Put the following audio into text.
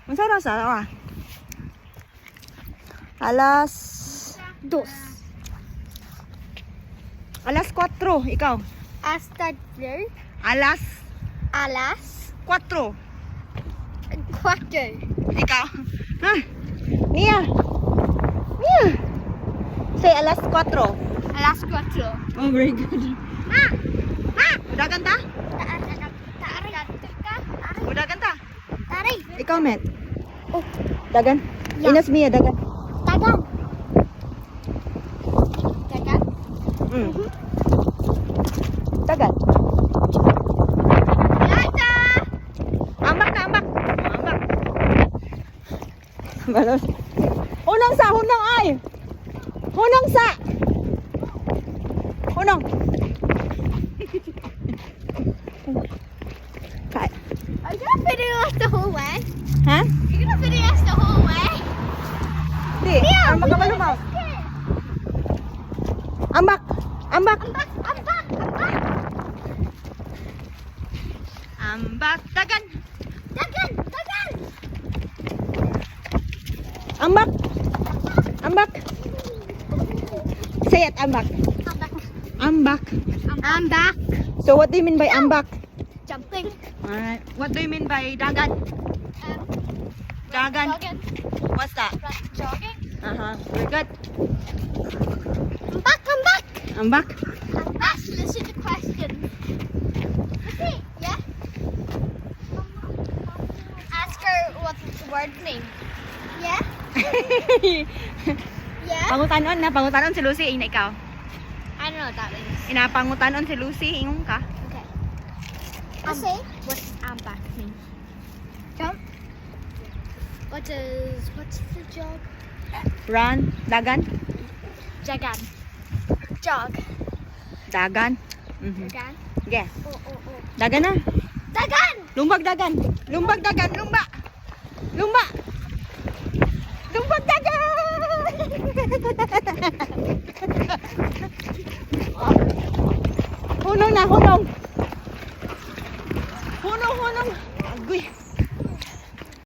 Unsa oras ah? Alas 2. Alas 4, ikaw. Hasta ver. Alas Alas 4, 4. ikaw. Ha? Mia. Mia. Say alas 4. Alas 4. Oh, very good. Ma! Ma! Udagan ta? Taray. Udagan ta? Taray. Ikaw, Met. Oh, Dagan. Yeah. Inas Mia, dagan. tagang. Tagang? Dagan. Lata! Ambak na, ambak. Ambak. Balon. Hunong sa, hunong ay. Hunong sa. Hunong. Kay. Are you gonna video us the whole way? Ha? You're gonna video us the whole way? Di. Ambak ka malumaw. Ambak. Ambak. I'm back. I'm back. I'm back. Ambak. Dagan. Dagan. Dagan. Ambak. Ambak. Say it, ambak. I'm back. Ambak. I'm back. So what do you mean by ambak? Jumping. Alright. What do you mean by dagan? Dagan. Jogging. What's that? Jogging. Very good. I'm back. I'm back. Ambak. I'm back. Listen to questions. Okay. Yeah. Ask her what the word means. Yeah. Yeah. Pangutanon na, pangutanon si Lucy, ina ikaw. I don't know what that means. Ina pangutanon si Lucy, ingon ka. Okay. Say. What's back mean? Jump. What's the jog? Run, dagan, Jagan. Jog. dagan. Jagan. Okay, Oh, oh, oh. dagan na. Dagan! Lumbag dagan. Lumbag dagan, lumba. Lumba. Lumbag dagan. Hunong na, hunong.